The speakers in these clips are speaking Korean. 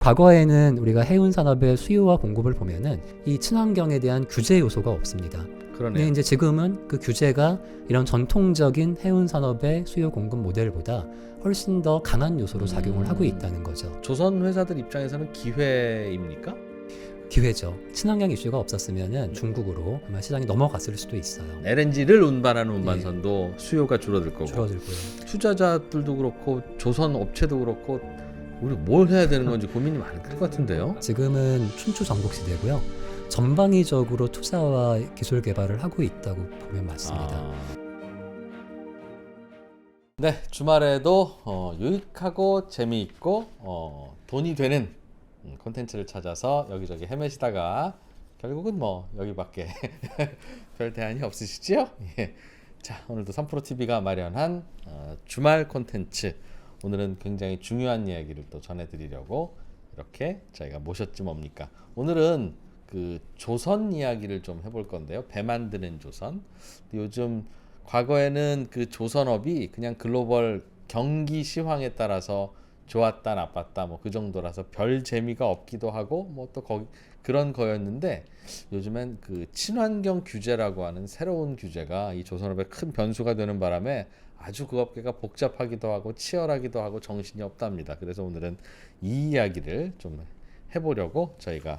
과거에는 우리가 해운 산업의 수요와 공급을 보면은 이 친환경에 대한 규제 요소가 없습니다. 근데 그러네요. 이제 지금은 그 규제가 이런 전통적인 해운 산업의 수요 공급 모델보다 훨씬 더 강한 요소로 작용을 하고 있다는 거죠. 조선 회사들 입장에서는 기회입니까? 기회죠. 친환경 이슈가 없었으면은 중국으로 아마 시장이 넘어갔을 수도 있어요. LNG를 운반하는 운반선도 수요가 줄어들 거고 줄어들고요. 투자자들도 그렇고 조선 업체도 그렇고 우리 뭘 해야 되는 건지 고민이 많을 것 같은데요. 지금은 춘추 전국 시대고요. 전방위적으로 투자와 기술 개발을 하고 있다고 보면 맞습니다. 네, 주말에도 유익하고 재미있고 돈이 되는 콘텐츠를 찾아서 여기저기 헤매시다가 결국은 뭐 여기밖에 별 대안이 없으시죠? 예. 자, 오늘도 3프로TV가 마련한 주말 콘텐츠, 오늘은 굉장히 중요한 이야기를 또 전해드리려고 이렇게 저희가 모셨지 뭡니까. 오늘은 그 조선 이야기를 좀 해볼 건데요. 배 만드는 조선. 요즘 과거에는 그 조선업이 그냥 글로벌 경기 시황에 따라서 좋았다 나빴다 뭐 그 정도라서 별 재미가 없기도 하고 뭐 또 거기 그런 거였는데, 요즘엔 그 친환경 규제라고 하는 새로운 규제가 이 조선업에 큰 변수가 되는 바람에 아주 그 업계가 복잡하기도 하고 치열하기도 하고 정신이 없답니다. 그래서 오늘은 이 이야기를 좀 해보려고 저희가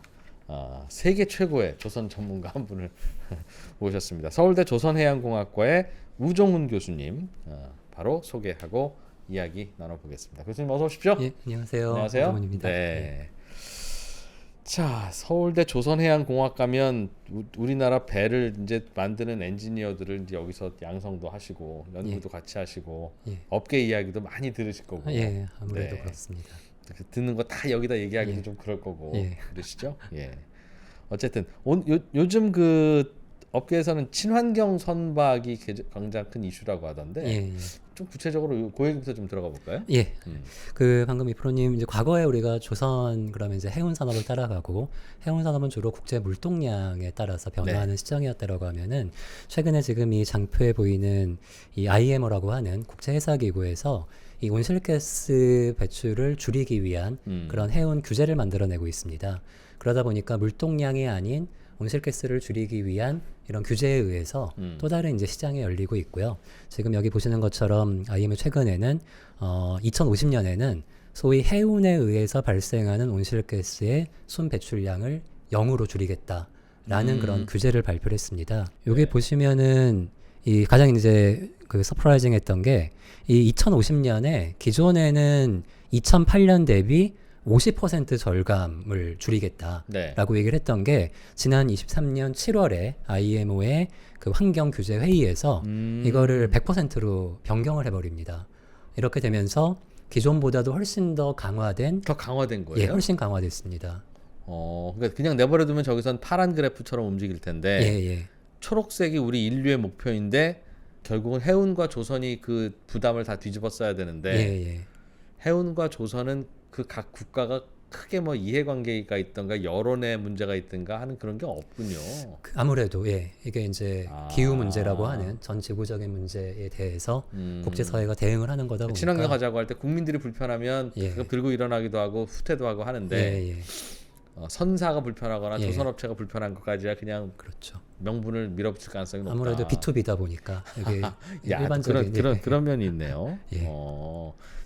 세계 최고의 조선 전문가 한 분을 모셨습니다. 서울대 조선해양공학과의 우종훈 교수님 바로 소개하고 이야기 나눠보겠습니다. 교수님 어서 오십시오. 예, 안녕하세요. 안녕하세요. 우종훈입니다. 네. 자, 서울대 조선해양공학과면 우리나라 배를 이제 만드는 엔지니어들을 이제 여기서 양성도 하시고 연구도 같이 하시고 업계 이야기도 많이 들으실 거고. 예, 아무래도 네. 그렇습니다. 듣는 거 다 여기다 얘기하기도 좀 그럴 거고 예. 그러시죠? 예. 어쨌든 요즘 그 업계에서는 친환경 선박이 굉장히 큰 이슈라고 하던데 예. 좀 구체적으로 그 얘기부터 좀 들어가 볼까요? 예. 그 방금 이 프로님 이제 과거에 우리가 조선 그러면 이제 해운 산업을 따라가고 해운 산업은 주로 국제 물동량에 따라서 변화하는 시장이었다라고 하면은 최근에 지금 이 장표에 보이는 이 IMO라고 하는 국제 해사 기구에서 이 온실가스 배출을 줄이기 위한 그런 해운 규제를 만들어내고 있습니다. 그러다 보니까 물동량이 아닌 온실가스를 줄이기 위한 이런 규제에 의해서 또 다른 이제 시장이 열리고 있고요. 지금 여기 보시는 것처럼 IMO 최근에는 2050년에는 소위 해운에 의해서 발생하는 온실가스의 순 배출량을 0으로 줄이겠다라는 그런 규제를 발표를 했습니다. 여기 보시면은 이 가장 이제 그 서프라이징했던 게 이 2050년에 기존에는 2008년 대비 50% 절감을 줄이겠다라고 얘기를 했던 게 지난 23년 7월에 IMO의 그 환경 규제 회의에서 이거를 100%로 변경을 해버립니다. 이렇게 되면서 기존보다도 훨씬 더 강화된 거예요? 예, 훨씬 강화됐습니다. 그러니까 그냥 내버려두면 저기선 파란 그래프처럼 움직일 텐데 예. 초록색이 우리 인류의 목표인데 결국은 해운과 조선이 그 부담을 다 뒤집어 써야 되는데 해운과 조선은 그 각 국가가 크게 뭐 이해관계가 있던가 여론의 문제가 있던가 하는 그런 게 없군요. 아무래도 이게 이제 기후 문제라고 하는 전 지구적인 문제에 대해서 국제사회가 대응을 하는 거다 보니까 친환경 하자고 할 때 국민들이 불편하면 그거 들고 일어나기도 하고 후퇴도 하고 하는데 선사가 불편하거나 조선업체가 불편한 것까지야 그냥 그렇죠. 명분을 밀어붙일 가능성이 높다. 아무래도 B2B다 보니까 이게 일반적인 그런 면이 있네요.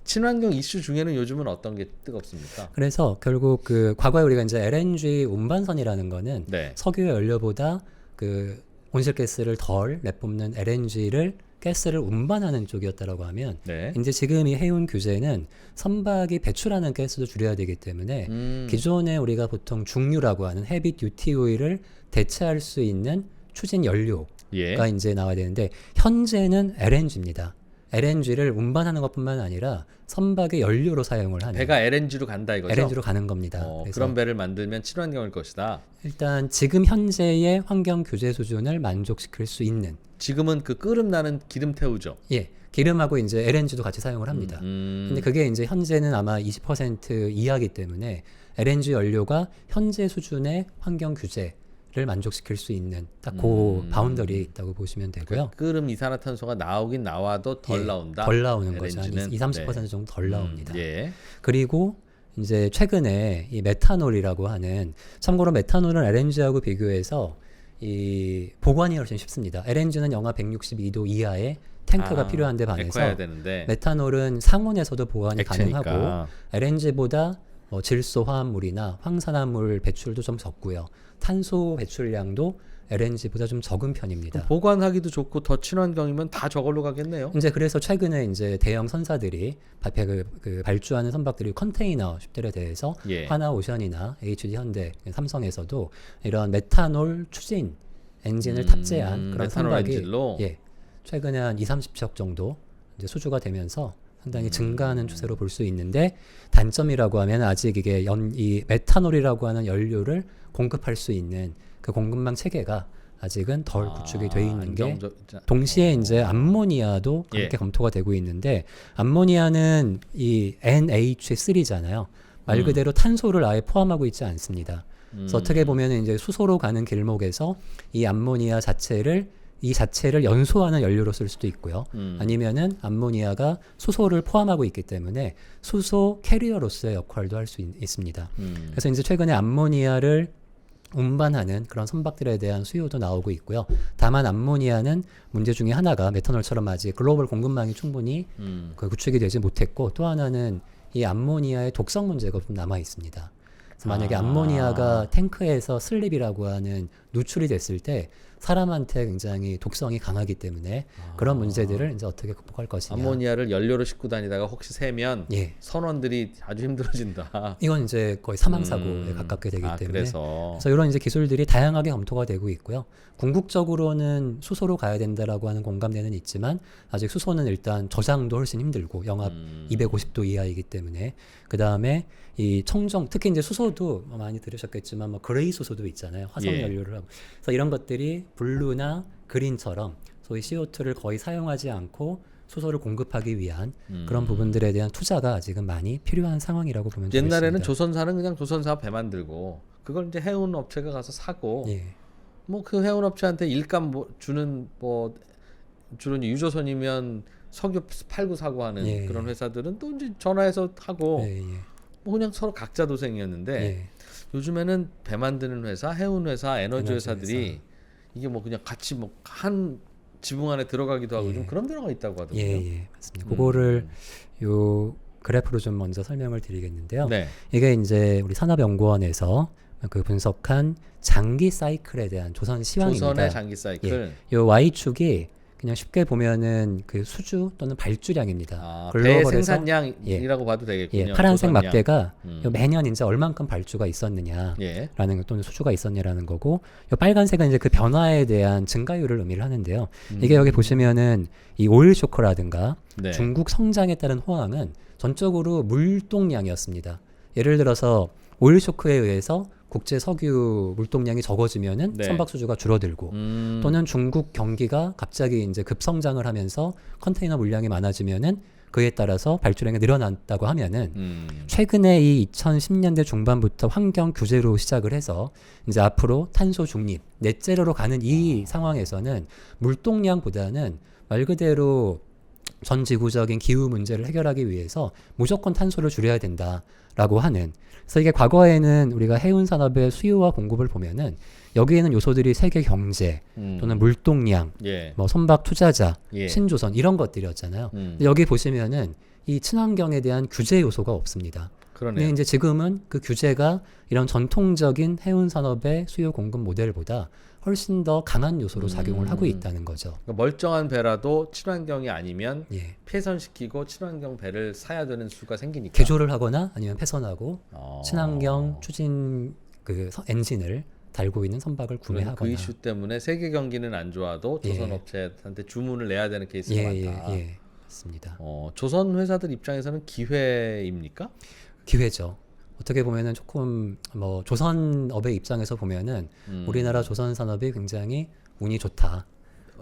친환경 이슈 중에는 요즘은 어떤 게 뜨겁습니까? 그래서 결국 그 과거에 우리가 이제 LNG 운반선이라는 거는 석유 연료보다 그 온실가스를 덜 내뿜는 LNG를 가스를 운반하는 쪽이었다라고 하면 이제 지금 이 해운 규제는 선박이 배출하는 가스도 줄여야 되기 때문에 기존에 우리가 보통 중유라고 하는 헤비 듀티 오일을 대체할 수 있는 추진 연료가 이제 나와야 되는데 현재는 LNG입니다. LNG를 운반하는 것뿐만 아니라 선박의 연료로 사용을 하는 배가 LNG로 간다 이거죠? LNG로 가는 겁니다. 그런 배를 만들면 친환경일 것이다. 일단 지금 현재의 환경 규제 수준을 만족시킬 수 있는 지금은 그 끓음 나는 기름 태우죠? 기름하고 이제 LNG도 같이 사용을 합니다. 근데 그게 이제 현재는 아마 20% 이하기 때문에 LNG 연료가 현재 수준의 환경 규제를 만족시킬 수 있는 딱 그 바운더리에 있다고 보시면 되고요. 끓음 이산화탄소가 나오긴 나와도 덜 나온다. 덜 나오는 거죠. 한 LNG는? 20-30% 정도 덜 나옵니다. 예. 그리고 이제 최근에 이 메탄올이라고 하는, 참고로 메탄올은 LNG하고 비교해서 이 보관이 훨씬 쉽습니다. LNG는 영하 162도 이하의 탱크가 필요한데 반해서 액화해야 되는데 메탄올은 상온에서도 보관이 액체니까. 가능하고 LNG보다 뭐 질소 화합물이나 황산화물 배출도 좀 적고요. 탄소 배출량도 LNG보다 좀 적은 편입니다. 보관하기도 좋고 더 친환경이면 다 저걸로 가겠네요. 이제 그래서 최근에 이제 대형 선사들이 발주하는 선박들이 컨테이너 쉽들에 대해서 예. 하나오션이나 HD 현대, 삼성에서도 이런 메탄올 추진 엔진을 탑재한 그런 메탄올 선박이 엔진로? 예, 최근에 한 2-30척 정도 이제 수주가 되면서 상당히 증가하는 추세로 볼 수 있는데, 단점이라고 하면 아직 이게 이 메탄올이라고 하는 연료를 공급할 수 있는 그 공급망 체계가 아직은 덜 구축이 돼 있는 게, 동시에 이제 암모니아도 그렇게 검토가 되고 있는데, 암모니아는 이 NH3잖아요. 말 그대로 탄소를 아예 포함하고 있지 않습니다. 그래서 어떻게 보면 이제 수소로 가는 길목에서 이 암모니아 자체를 연소하는 연료로 쓸 수도 있고요. 아니면은 암모니아가 수소를 포함하고 있기 때문에 수소 캐리어로서의 역할도 할 수 있습니다. 그래서 이제 최근에 암모니아를 운반하는 그런 선박들에 대한 수요도 나오고 있고요. 다만 암모니아는 문제 중에 하나가 메탄올처럼 아직 글로벌 공급망이 충분히 구축이 되지 못했고, 또 하나는 이 암모니아의 독성 문제가 좀 남아 있습니다. 그래서 만약에 암모니아가 탱크에서 슬립이라고 하는 누출이 됐을 때 사람한테 굉장히 독성이 강하기 때문에 그런 문제들을 이제 어떻게 극복할 것이냐. 암모니아를 연료로 싣고 다니다가 혹시 새면 예. 선원들이 아주 힘들어진다. 이건 이제 거의 사망 사고에 가깝게 되기 때문에. 그래서 이런 이제 기술들이 다양하게 검토가 되고 있고요. 궁극적으로는 수소로 가야 된다라고 하는 공감대는 있지만, 아직 수소는 일단 저장도 훨씬 힘들고 영하 250도 이하이기 때문에, 그 다음에 이 청정, 특히 이제 수소도 많이 들으셨겠지만 뭐 그레이 수소도 있잖아요. 화석 예. 연료를 하고. 그래서 이런 것들이 블루나 그린처럼 소위 CO2를 거의 사용하지 않고 수소를 공급하기 위한 그런 부분들에 대한 투자가 아직은 많이 필요한 상황이라고 보면 되겠습니다. 옛날에는 조선사는 그냥 조선사 배 만들고 그걸 이제 해운 업체가 가서 사고 예. 뭐 그 해운 업체한테 일감 주는 주로 유조선이면 석유 팔고 사고 하는 예. 그런 회사들은 또 이제 전화해서 하고 예, 예. 뭐 그냥 서로 각자 도생이었는데 예. 요즘에는 배 만드는 회사, 해운 회사, 에너지 에너지 회사들이 회사. 이게 뭐 그냥 같이 뭐 한 지붕 안에 들어가기도 하고 예. 좀 그런 데가 있다고 하더라고요. 예, 맞습니다. 그거를 요 그래프로 좀 먼저 설명을 드리겠는데요. 네. 이게 이제 우리 산업연구원에서 그 분석한 장기 사이클에 대한 조선 시황입니다. 조선의 장기 사이클. 요 Y축이 그냥 쉽게 보면은 그 수주 또는 발주량입니다. 배 글로벌에서 생산량이라고 봐도 되겠군요. 예, 파란색 조선량. 막대가 요 매년 이제 얼만큼 발주가 있었느냐라는 예. 거, 또는 수주가 있었냐라는 거고, 요 빨간색은 이제 그 변화에 대한 증가율을 의미를 하는데요. 이게 여기 보시면은 이 오일 쇼크라든가 네. 중국 성장에 따른 호황은 전적으로 물동량이었습니다. 예를 들어서 오일 쇼크에 의해서 국제 석유 물동량이 적어지면은 네. 선박 수주가 줄어들고, 또는 중국 경기가 갑자기 이제 급성장을 하면서 컨테이너 물량이 많아지면은 그에 따라서 발주량이 늘어났다고 하면은, 최근에 이 2010년대 중반부터 환경 규제로 시작을 해서 이제 앞으로 탄소 중립, 넷제로로 가는 이 상황에서는 물동량보다는 말 그대로 전 지구적인 기후 문제를 해결하기 위해서 무조건 탄소를 줄여야 된다라고 하는, 그래서 이게 과거에는 우리가 해운 산업의 수요와 공급을 보면은 여기에는 요소들이 세계 경제 또는 물동량, 예. 뭐 선박 투자자, 예. 신조선 이런 것들이었잖아요. 근데 여기 보시면은 이 친환경에 대한 규제 요소가 없습니다. 근데 그러네요. 이제 지금은 그 규제가 이런 전통적인 해운 산업의 수요 공급 모델보다 훨씬 더 강한 요소로 작용을 하고 있다는 거죠. 그러니까 멀쩡한 배라도 친환경이 아니면 예. 폐선시키고 친환경 배를 사야 되는 수가 생기니까. 개조를 하거나 아니면 폐선하고 어. 친환경 추진 그 엔진을 달고 있는 선박을 구매하거나. 그 이슈 때문에 세계 경기는 안 좋아도 조선 예. 업체한테 주문을 내야 되는 케이스가 많다. 예, 맞습니다. 조선 회사들 입장에서는 기회입니까? 기회죠. 어떻게 보면은 조금 뭐 조선업의 입장에서 보면은 우리나라 조선 산업이 굉장히 운이 좋다.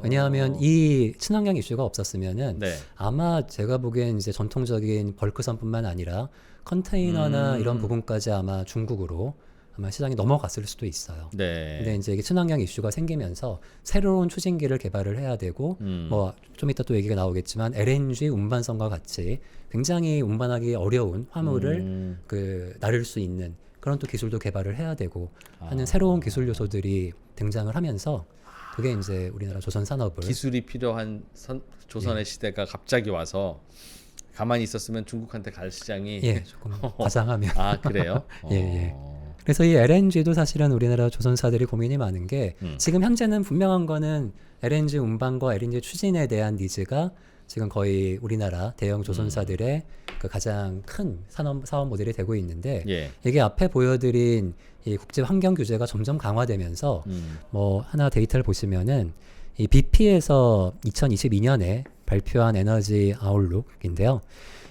왜냐하면 이 친환경 이슈가 없었으면은 네. 아마 제가 보기엔 이제 전통적인 벌크선뿐만 아니라 컨테이너나 이런 부분까지 아마 중국으로 아마 시장이 넘어갔을 수도 있어요. 네. 근데 이제 이게 친환경 이슈가 생기면서 새로운 추진기를 개발을 해야 되고 뭐 좀 이따 또 얘기가 나오겠지만 LNG 운반선과 같이 굉장히 운반하기 어려운 화물을 그 나를 수 있는 그런 또 기술도 개발을 해야 되고 하는 새로운 기술 요소들이 등장을 하면서 그게 이제 우리나라 조선 산업을 기술이 필요한 조선의 시대가 갑자기 와서 가만히 있었으면 중국한테 갈 시장이 예, 조금 과장하면 아 그래요? 예, 예. 그래서 이 LNG도 사실은 우리나라 조선사들이 고민이 많은 게 지금 현재는 분명한 거는 LNG 운반과 LNG 추진에 대한 니즈가 지금 거의 우리나라 대형 조선사들의 그 가장 큰 사업 모델이 되고 있는데 예. 이게 앞에 보여드린 이 국제 환경 규제가 점점 강화되면서 뭐 하나 데이터를 보시면은 이 BP에서 2022년에 발표한 에너지 아웃룩인데요.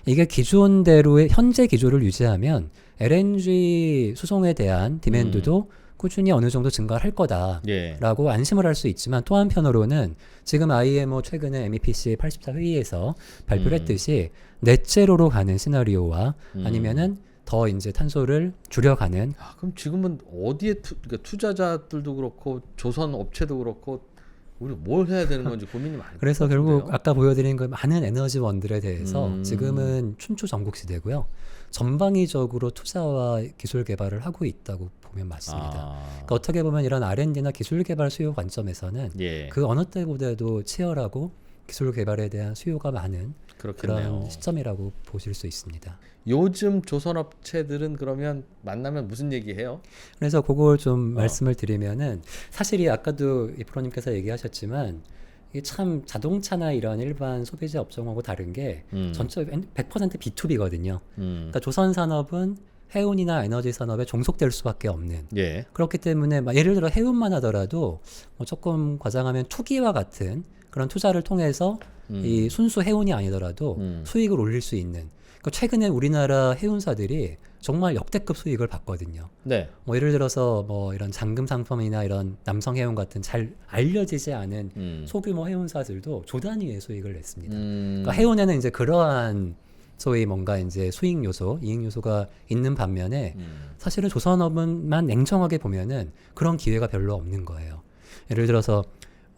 이게 기존대로의 현재 기조를 유지하면 LNG 수송에 대한 디맨드도 꾸준히 어느 정도 증가할 거다라고 안심을 할 수 있지만 또 한편으로는 지금 IMO 최근에 MEPC 84 회의에서 발표를 했듯이 넷제로로 가는 시나리오와 아니면은 더 이제 탄소를 줄여가는 그럼 지금은 어디에 그러니까 투자자들도 그렇고 조선 업체도 그렇고 우리 뭘 해야 되는 건지 고민이 많이. 그래서 결국 아까 보여드린 그 많은 에너지원들에 대해서 지금은 춘추전국 시대고요. 전방위적으로 투자와 기술 개발을 하고 있다고 보면 맞습니다. 그러니까 어떻게 보면 이런 R&D나 기술 개발 수요 관점에서는 예. 그 어느 때보다도 치열하고 기술 개발에 대한 수요가 많은 그렇겠네요. 그런 시점이라고 보실 수 있습니다. 요즘 조선 업체들은 그러면 만나면 무슨 얘기해요? 그래서 그걸 좀 말씀을 드리면은 사실 이 아까도 이 프로님께서 얘기하셨지만 이게 참 자동차나 이런 일반 소비재 업종하고 다른 게 전체 100% B2B거든요. 그러니까 조선 산업은 해운이나 에너지 산업에 종속될 수밖에 없는. 예. 그렇기 때문에 막 예를 들어 해운만 하더라도 뭐 조금 과장하면 투기와 같은 그런 투자를 통해서 이 순수 해운이 아니더라도 수익을 올릴 수 있는. 그러니까 최근에 우리나라 해운사들이 정말 역대급 수익을 봤거든요. 네. 뭐 예를 들어서 뭐 이런 잠금 상품이나 이런 남성 해운 같은 잘 알려지지 않은 소규모 해운사들도 조 단위의 수익을 냈습니다. 그러니까 해운에는 이제 그러한 소위 뭔가 이제 수익 요소, 이익 요소가 있는 반면에 사실은 조선업은만 냉정하게 보면은 그런 기회가 별로 없는 거예요. 예를 들어서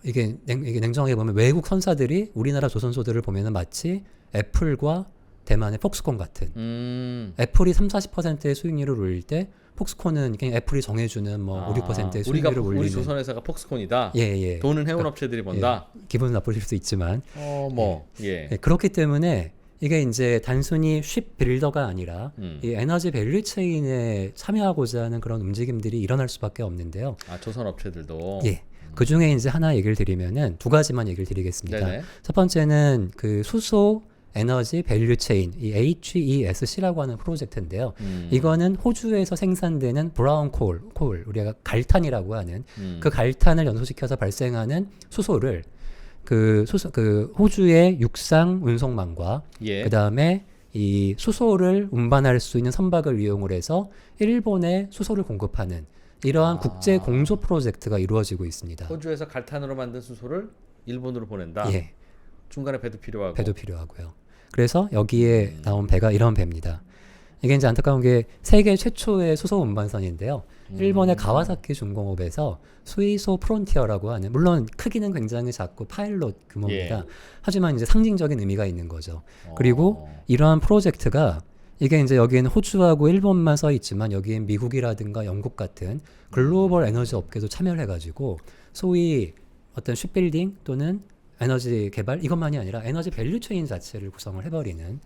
이게 냉정하게 보면 외국 선사들이 우리나라 조선소들을 보면은 마치 애플과 대만의 폭스콘 같은 애플이 30-40%의 수익률을 올릴 때 폭스콘은 그냥 애플이 정해주는 뭐 5-6%의 수익률을 올리는 우리 조선회사가 폭스콘이다. 예. 돈은 해운 업체들이 번다. 예, 기분 나쁘실 수 있지만 예. 예, 그렇기 때문에 이게 이제 단순히 쉽 빌더가 아니라 이 에너지 밸류 체인에 참여하고자 하는 그런 움직임들이 일어날 수밖에 없는데요. 조선 업체들도. 예. 그 중에 이제 하나 얘기를 드리면은 두 가지만 얘기를 드리겠습니다. 네네. 첫 번째는 그 수소 에너지 밸류 체인, 이 HESC라고 하는 프로젝트인데요. 이거는 호주에서 생산되는 브라운 콜, 우리가 갈탄이라고 하는 그 갈탄을 연소시켜서 발생하는 수소를 그 호주의 육상 운송망과 예. 그다음에 이 수소를 운반할 수 있는 선박을 이용을 해서 일본에 수소를 공급하는 이러한 국제 공조 프로젝트가 이루어지고 있습니다. 호주에서 갈탄으로 만든 수소를 일본으로 보낸다. 예. 중간에 배도 필요하고. 배도 필요하고요. 그래서 여기에 나온 배가 이런 배입니다. 이게 이제 안타까운 게 세계 최초의 수소 운반선인데요. 일본의 가와사키 중공업에서 스위소 프론티어라고 하는, 물론 크기는 굉장히 작고 파일럿 규모입니다. 예. 하지만 이제 상징적인 의미가 있는 거죠. 그리고 이러한 프로젝트가 이게 이제 여기에는 호주하고 일본만 써 있지만 여기엔 미국이라든가 영국 같은 글로벌 에너지 업계도 참여를 해가지고 소위 어떤 쉽빌딩 또는 에너지 개발 이것만이 아니라 에너지 밸류 체인 자체를 구성을 해버리는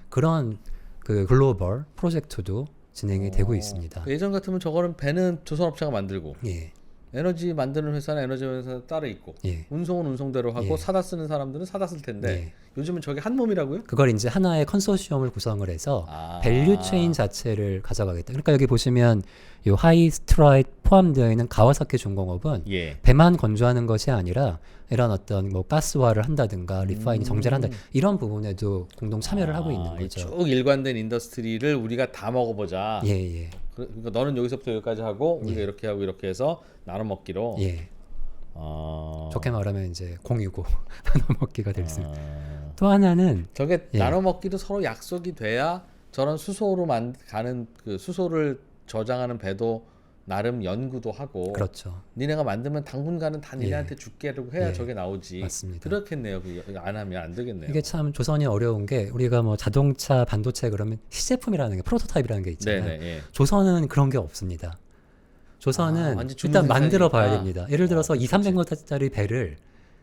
그런 그 글로벌 프로젝트도 진행이 되고 있습니다. 예전 같으면 저거는 배는 조선업체가 만들고 예, 에너지 만드는 회사는 에너지 회사 따로 있고 예. 운송은 운송대로 하고 예. 사다 쓰는 사람들은 사다 쓸 텐데 예. 요즘은 저게 한 몸이라고요? 그걸 이제 하나의 컨소시엄을 구성을 해서 밸류 체인 자체를 가져가겠다. 그러니까 여기 보시면 요 하이스트라이트 포함되어 있는 가와사키 중공업은 예. 배만 건조하는 것이 아니라 이런 어떤 뭐 가스화를 한다든가 리파이닝 정제를 한다 이런 부분에도 공동 참여를 하고 있는 거죠. 쭉 일관된 인더스트리를 우리가 다 먹어보자. 예. 그러니까 너는 여기서부터 여기까지 하고 우리가 이렇게 하고 이렇게 해서 나눠 먹기로. 예. 좋게 말하면 이제 공유고 나눠 먹기가 될 수. 또 하나는 저게 예. 나눠 먹기도 서로 약속이 돼야 저런 수소로 가는 그 수소를 저장하는 배도 나름 연구도 하고 그렇죠. 니네가 만들면 당분간은 다 니네한테 줄게라고 해야 예. 저게 나오지. 맞습니다. 그렇겠네요. 안 하면 안 되겠네요. 이게 참 조선이 어려운 게 우리가 뭐 자동차 반도체 그러면 시제품이라는 게 프로토타입이라는 게 있잖아요. 네네. 예. 조선은 그런 게 없습니다. 조선은 완전 주문 일단 만들어 봐야 생산이니까. 됩니다. 예를 들어서 2, 그렇지. 300m짜리 배를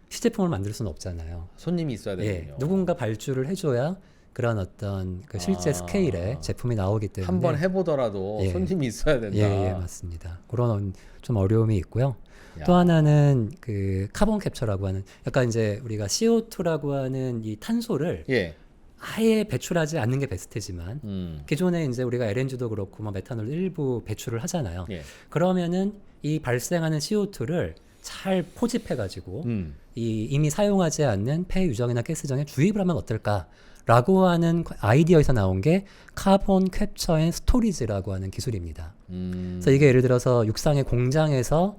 시제품을 만들 수는 없잖아요. 손님이 있어야 예, 되군요. 누군가 발주를 해줘야 그런 어떤 그 실제 아. 스케일의 제품이 나오기 때문에 한번 해보더라도 예. 손님이 있어야 된다. 예, 맞습니다. 그런 좀 어려움이 있고요. 야. 또 하나는 그 카본 캡처라고 하는 약간 이제 우리가 CO2라고 하는 이 탄소를 예. 아예 배출하지 않는 게 베스트지만 기존에 이제 우리가 LNG도 그렇고 뭐 메탄올 일부 배출을 하잖아요. 예. 그러면은 이 발생하는 CO2를 잘 포집해 가지고 이 이미 사용하지 않는 폐유정이나 가스정에 주입을 하면 어떨까라고 하는 아이디어에서 나온 게 카본 캡처 앤 스토리지라고 하는 기술입니다. 그래서 이게 예를 들어서 육상의 공장에서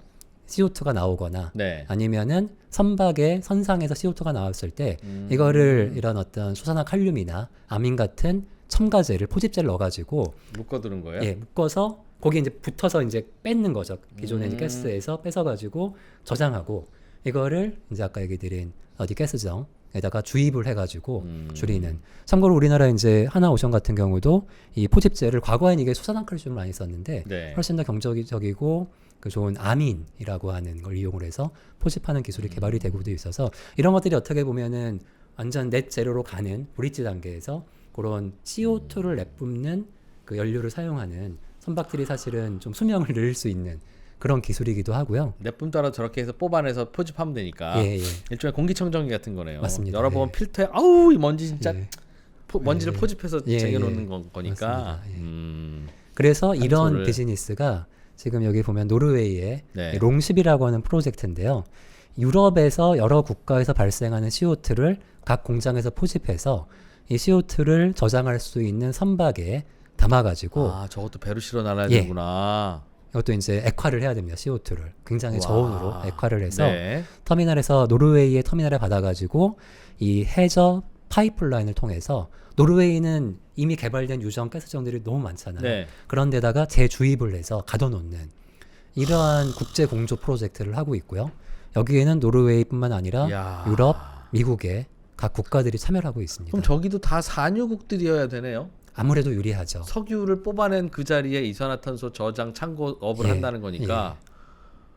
CO2가 나오거나 네. 아니면은 선박의 선상에서 CO2가 나왔을 때 이거를 이런 어떤 수산화칼륨이나 아민 같은 첨가제를 포집제를 넣어가지고 묶어두는 거예요? 예, 묶어서 거기 이제 붙어서 이제 뺏는 거죠. 기존의 이제 가스에서 뺏어가지고 저장하고 이거를 이제 아까 얘기 드린 어디 가스정에다가 주입을 해가지고 줄이는. 참고로 우리나라 이제 하나오션 같은 경우도 이 포집제를 과거에는 이게 수산화칼륨을 많이 썼는데 네. 훨씬 더 경제적이고 그 좋은 아민이라고 하는 걸 이용을 해서 포집하는 기술이 개발이 되고도 있어서 이런 것들이 어떻게 보면은 완전 넷 제로로 가는 브릿지 단계에서 그런 CO2를 내뿜는 그 연료를 사용하는 선박들이 사실은 좀 수명을 늘릴 수 있는 그런 기술이기도 하고요. 내뿜 따라 저렇게 해서 뽑아내서 포집하면 되니까 예, 예. 일종의 공기청정기 같은 거네요. 맞습니다. 열어보면 예. 필터에 아우 이 먼지 진짜 예. 먼지를 예. 포집해서 예, 쟁여놓는 예. 거니까. 맞습니다. 그래서 이런 탄소를- 비즈니스가 지금 여기 보면 노르웨이의 네. 롱십이라고 하는 프로젝트인데요. 유럽에서 여러 국가에서 발생하는 CO2를 각 공장에서 포집해서 이 CO2를 저장할 수 있는 선박에 담아가지고 아 저것도 배로 실어 날아야 예. 되구나. 이것도 이제 액화를 해야 됩니다. CO2를 굉장히 와. 저온으로 액화를 해서 네. 터미널에서 노르웨이의 터미널에 받아가지고 이 해저 파이프라인을 통해서 노르웨이는 이미 개발된 유정 가스정들이 너무 많잖아요. 네. 그런 데다가 재주입을 해서 가둬놓는 이러한 국제 공조 프로젝트를 하고 있고요. 여기에는 노르웨이뿐만 아니라 야. 유럽, 미국의 각 국가들이 참여를 하고 있습니다. 그럼 저기도 다 산유국들이어야 되네요. 아무래도 유리하죠. 석유를 뽑아낸 그 자리에 이산화탄소 저장 창고업을 예. 한다는 거니까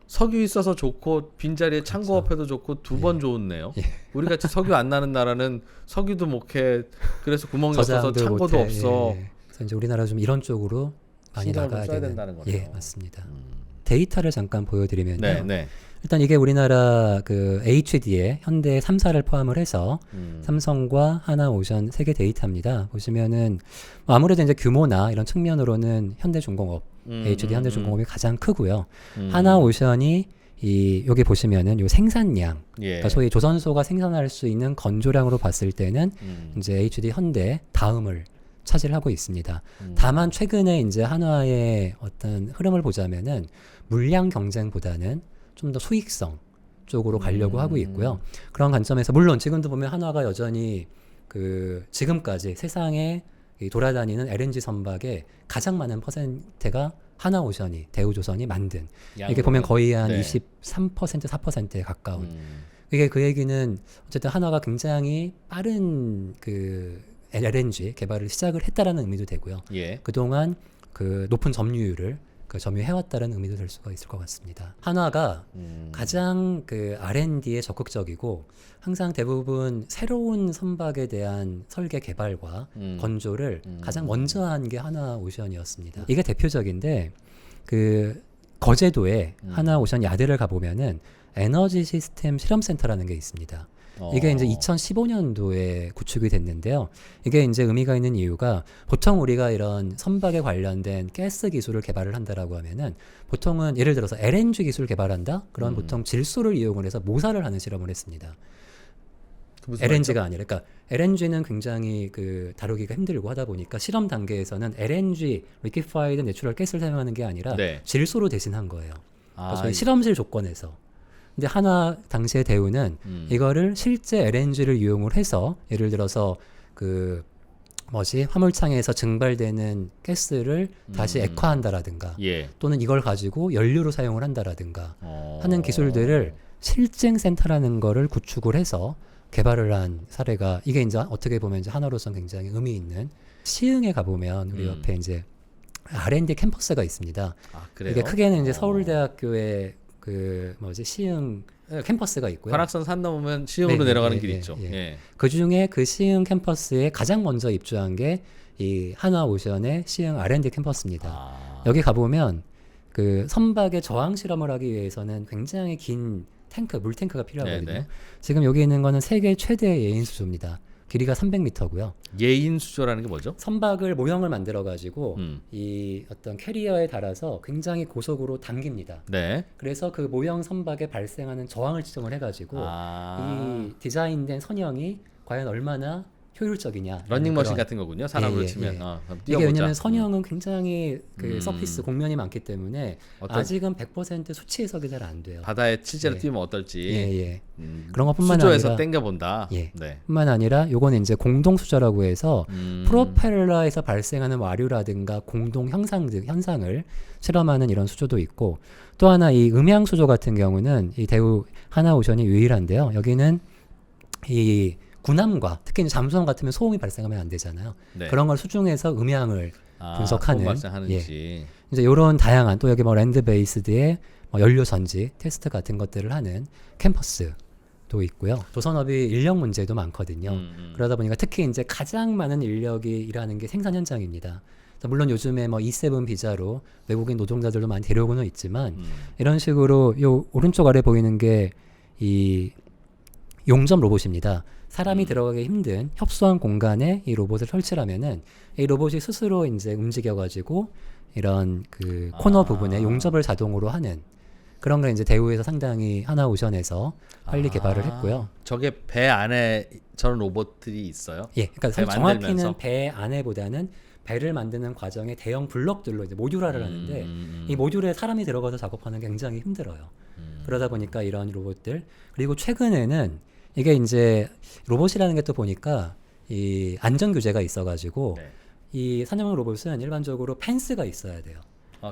석유 있어서 좋고 빈자리에 창고업해도 좋고 두 번 좋네요. 예. 우리 같이 석유 안 나는 나라는 석유도 못해. 그래서 구멍이 없어서 저장도 창고도 못해. 없어. 예. 그래서 이제 우리나라 좀 이런 쪽으로 많이 신경을 나가야 써야 되는. 된다는 거네요. 예, 맞습니다. 데이터를 잠깐 보여드리면요. 네, 네. 일단 이게 우리나라 그 HD에 현대 3사를 포함을 해서 삼성과 하나오션 세계 데이터입니다. 보시면은 뭐 아무래도 이제 규모나 이런 측면으로는 현대중공업, HD 현대중공업이 가장 크고요. 하나오션이 이 여기 보시면은 요 생산량, 예. 그러니까 소위 조선소가 생산할 수 있는 건조량으로 봤을 때는 이제 HD 현대 다음을 차지하고 있습니다. 다만 최근에 이제 한화의 어떤 흐름을 보자면은 물량 경쟁보다는 좀 더 수익성 쪽으로 가려고 하고 있고요. 그런 관점에서 물론 지금도 보면 한화가 여전히 그 지금까지 세상에 이 돌아다니는 LNG 선박의 가장 많은 퍼센트가 하나오션이 대우조선이 만든 이게 보면 거의 한 네. 23% 4%에 가까운 이게 그 얘기는 어쨌든 한화가 굉장히 빠른 그 LNG 개발을 시작을 했다라는 의미도 되고요. 예. 그동안 그 높은 점유율을 그 점유해왔다는 의미도 될 수가 있을 것 같습니다. 한화가 가장 그 R&D에 적극적이고 항상 대부분 새로운 선박에 대한 설계 개발과 건조를 가장 먼저 한 게 하나오션이었습니다. 이게 대표적인데 그 거제도에 하나오션 야드를 가보면은 에너지 시스템 실험센터라는 게 있습니다. 이게 이제 2015년도에 구축이 됐는데요. 이게 이제 의미가 있는 이유가 보통 우리가 이런 선박에 관련된 가스 기술을 개발을 한다라고 하면은 보통은 예를 들어서 LNG 기술을 개발한다? 그럼 보통 질소를 이용을 해서 모사를 하는 실험을 했습니다. LNG가 아니라, 그러니까 LNG는 굉장히 그 다루기가 힘들고 하다 보니까 실험 단계에서는 LNG (Liquefied Natural Gas를 사용하는 게 아니라 네. 질소로 대신한 거예요. 그러니까 저희 이- 실험실 조건에서. 근데 하나 당시의 대우는 이거를 실제 LNG를 이용을 해서 예를 들어서 그 화물창에서 증발되는 가스를 다시 액화한다라든가 예. 또는 이걸 가지고 연료로 사용을 한다라든가 어. 하는 기술들을 실증센터라는 거를 구축을 해서 개발을 한 사례가 이게 이제 어떻게 보면 이제 하나로서 굉장히 의미 있는 시흥에 가보면 우리 옆에 이제 R&D 캠퍼스가 있습니다. 아, 그래요? 이게 크게는 이제 서울대학교의 그 시흥 캠퍼스가 있고요. 관악산 산 넘으면 시흥으로 네, 내려가는 네, 길이 네, 있죠. 예. 예. 그 중에 그 시흥 캠퍼스에 가장 먼저 입주한 게 이 한화오션의 시흥 R&D 캠퍼스입니다. 아. 여기 가보면 그 선박에 저항 실험을 하기 위해서는 굉장히 긴 탱크, 물 탱크가 필요하거든요. 네네. 지금 여기 있는 거는 세계 최대 예인 수조입니다. 길이가 300m고요. 예인 수조라는 게 뭐죠? 선박을 모형을 만들어 가지고 음. 이 어떤 캐리어에 달아서 굉장히 고속으로 당깁니다. 네. 그래서 그 모형 선박에 발생하는 저항을 측정을 해가지고 이 디자인된 선형이 과연 얼마나 효율적이냐. 러닝머신 같은 거군요. 사람으로 예, 치면. 예. 한번 이게 뛰어보자. 왜냐하면 선형은 굉장히 그 서피스 곡면이 많기 때문에 어떤- 아직은 100% 수치 해석이 잘 안 돼요. 바다에 실제로 예. 뛰면 어떨지. 예. 그런 것뿐만 수조에서 아니라 땡겨본다. 예. 네. 뿐만 아니라 요거는 이제 공동 수조라고 해서 프로펠러에서 발생하는 와류라든가 공동 현상을 실험하는 이런 수조도 있고 또 하나 이 음향 수조 같은 경우는 이 대우 하나오션이 유일한데요. 여기는 이 군함과 특히 이제 잠수함 같으면 소음이 발생하면 안 되잖아요. 네. 그런 걸 수중에서 음향을 분석하는, 소음 발생하는지. 이제 이런 다양한 또 여기 뭐 랜드 베이스드의 뭐 연료 전지 테스트 같은 것들을 하는 캠퍼스도 있고요. 조선업이 인력 문제도 많거든요. 그러다 보니까 특히 이제 가장 많은 인력이 일하는 게 생산 현장입니다. 그래서 물론 요즘에 뭐 E7 비자로 외국인 노동자들도 많이 데려오고는 있지만 이런 식으로 요 오른쪽 아래 보이는 게 이 용접 로봇입니다. 사람이 들어가기 힘든 협소한 공간에 이 로봇을 설치하면은 이 로봇이 스스로 이제 움직여가지고 이런 그 코너 부분에 용접을 자동으로 하는 그런 걸 이제 대우에서 상당히 하나오션에서 빨리 개발을 했고요. 저게 배 안에 저런 로봇들이 있어요? 예, 그러니까 배 정확히는 만들면서? 배 안에보다는 배를 만드는 과정에 대형 블럭들로 이제 모듈화를 하는데 이 모듈에 사람이 들어가서 작업하는 게 굉장히 힘들어요. 그러다 보니까 이런 로봇들 그리고 최근에는 이게 이제 로봇이라는 게 또 보니까 이 안전 규제가 있어가지고 네. 이 산업용 로봇은 일반적으로 펜스가 있어야 돼요.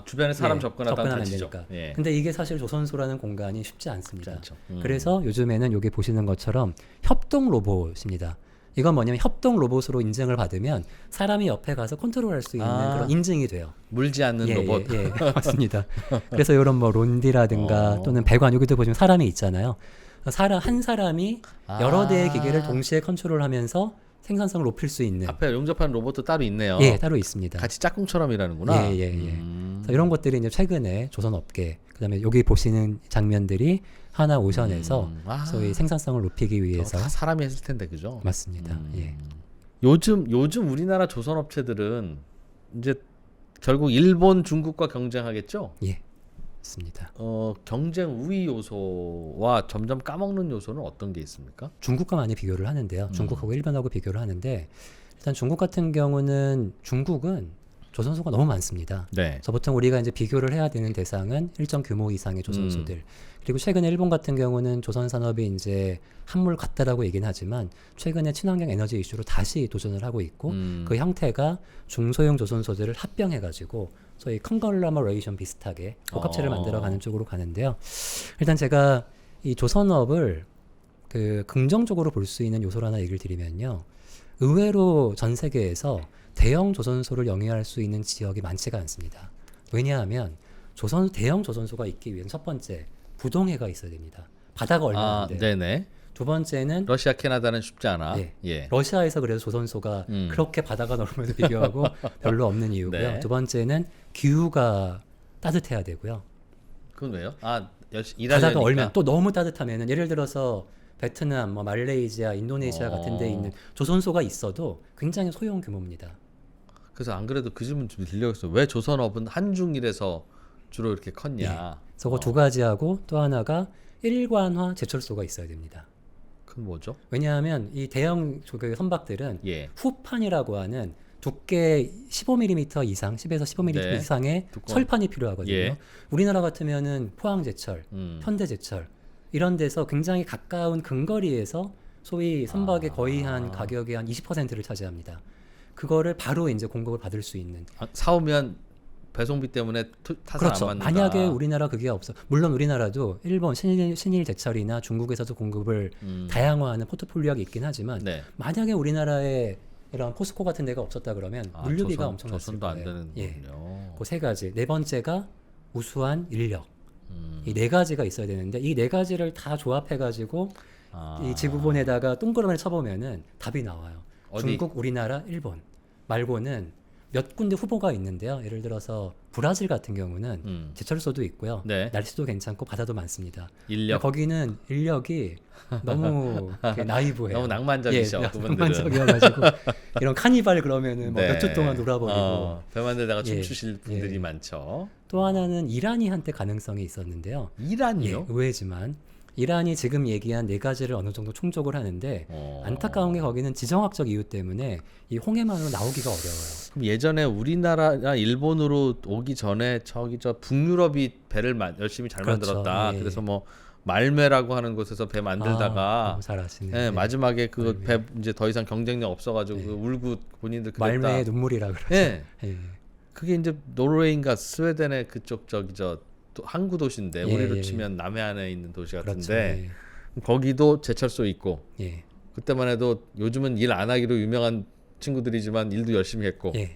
주변에 사람 예, 접근하다 접근하면 안 다치죠. 되니까. 예. 근데 이게 사실 조선소라는 공간이 쉽지 않습니다. 그렇죠. 그래서 요즘에는 여기 보시는 것처럼 협동 로봇입니다. 이건 뭐냐면 협동 로봇으로 인증을 받으면 사람이 옆에 가서 컨트롤할 수 있는 그런 인증이 돼요. 물지 않는 로봇. 예, 맞습니다. 그래서 이런 뭐 론디라든가 또는 배관 여기도 보시면 사람이 있잖아요. 한 사람이 여러 대의 기계를 동시에 컨트롤하면서 생산성을 높일 수 있는 앞에 용접하는 로봇도 따로 있네요. 예, 따로 있습니다. 같이 짝꿍처럼 일하는구나. 예. 그래서 이런 것들이 이제 최근에 조선업계 그다음에 여기 보시는 장면들이 하나오션에서 소위 생산성을 높이기 위해서 다 사람이 했을 텐데 그죠? 맞습니다. 예. 요즘 우리나라 조선 업체들은 이제 결국 일본, 중국과 경쟁하겠죠? 예. 맞습니다. 경쟁 우위 요소와 점점 까먹는 요소는 어떤 게 있습니까? 중국과 많이 비교를 하는데요. 중국하고 일본하고 비교를 하는데 일단 중국 같은 경우는 중국은 조선소가 너무 많습니다. 네. 그래서 보통 우리가 이제 비교를 해야 되는 대상은 일정 규모 이상의 조선소들. 그리고 최근에 일본 같은 경우는 조선 산업이 이제 한물 갔다라고 얘기는 하지만 최근에 친환경 에너지 이슈로 다시 도전을 하고 있고 그 형태가 중소형 조선소들을 합병해가지고 소위 컨글러머레이션 비슷하게 복합체를 만들어가는 쪽으로 가는데요. 일단 제가 이 조선업을 그 긍정적으로 볼 수 있는 요소를 하나 얘기를 드리면요. 의외로 전 세계에서 대형 조선소를 영위할 수 있는 지역이 많지가 않습니다. 왜냐하면 대형 조선소가 있기 위한 첫 번째 부동해가 있어야 됩니다. 바다가 얼마 안 돼요. 네네. 두 번째는 러시아, 캐나다는 쉽지 않아. 예. 예. 러시아에서 그래서 조선소가 그렇게 바다가 넓음에도 비교하고 별로 없는 이유고요. 네. 두 번째는 기후가 따뜻해야 되고요. 그건 왜요? 바다가 일하려니까. 얼면 또 너무 따뜻하면은 예를 들어서 베트남, 뭐 말레이시아, 인도네시아 같은 데 있는 조선소가 있어도 굉장히 소형 규모입니다. 그래서 안 그래도 그 질문 좀 드리려고 했어요. 왜 조선업은 한중일에서 주로 이렇게 컸냐? 그래서 그 두 가지하고 또 하나가 일관화 제철소가 있어야 됩니다. 그건 뭐죠? 왜냐하면 이 대형 그 선박들은 예. 후판이라고 하는 두께 15mm 이상, 10에서 15mm 네. 이상의 두꺼운. 철판이 필요하거든요. 예. 우리나라 같으면은 포항제철, 현대제철 이런 데서 굉장히 가까운 근거리에서 소위 선박의 거의 한 가격의 한 20%를 차지합니다. 그거를 바로 이제 공급을 받을 수 있는. 사오면 배송비 때문에 타산 그렇죠. 안 받는다. 만약에 우리나라 그게 없어. 물론 우리나라도 일본 신일 제철이나 중국에서도 공급을 다양화하는 포트폴리오가 있긴 하지만 네. 만약에 우리나라에 이런 포스코 같은 데가 없었다 그러면 물류비가 엄청났을 조선도 안 거예요. 되는군요. 그 세 가지. 네 번째가 우수한 인력. 이 네 가지가 있어야 되는데 이 네 가지를 다 조합해 가지고 이 지구본에다가 동그라미를 쳐보면은 답이 나와요. 어디? 중국, 우리나라, 일본 말고는 몇 군데 후보가 있는데요. 예를 들어서 브라질 같은 경우는 제철소도 있고요. 네. 날씨도 괜찮고 바다도 많습니다. 인력. 거기는 인력이 너무 이렇게 나이브해요. 너무 낭만적이셔, 예, 그분들은. 낭만적이어가지고 이런 카니발 그러면은 뭐 네. 몇 주 동안 놀아버리고. 배 만들다가 예, 춤추실 분들이 예. 많죠. 또 하나는 이란이 한때 가능성이 있었는데요. 이란이요? 의외지만 이란이 지금 얘기한 네 가지를 어느 정도 충족을 하는데 안타까운 게 거기는 지정학적 이유 때문에 이 홍해만으로 나오기가 어려워요. 그럼 예전에 우리나라나 일본으로 오기 전에 저기 저 북유럽이 배를 열심히 잘 그렇죠. 만들었다. 예. 그래서 뭐 말메라고 하는 곳에서 배 만들다가 너무 잘 아시네. 예, 마지막에 그 배 이제 더 이상 경쟁력 없어가지고 그 울고 본인들 그랬다. 말매의 눈물이라 그러죠. 예. 예. 그게 이제 노르웨이인가 스웨덴의 그쪽 저기 저 항구 도시인데 예, 우리로 예. 치면 남해안에 있는 도시 그렇죠. 같은데 거기도 제철소 있고 예. 그때만 해도 요즘은 일 안 하기로 유명한 친구들이지만 일도 열심히 했고 예.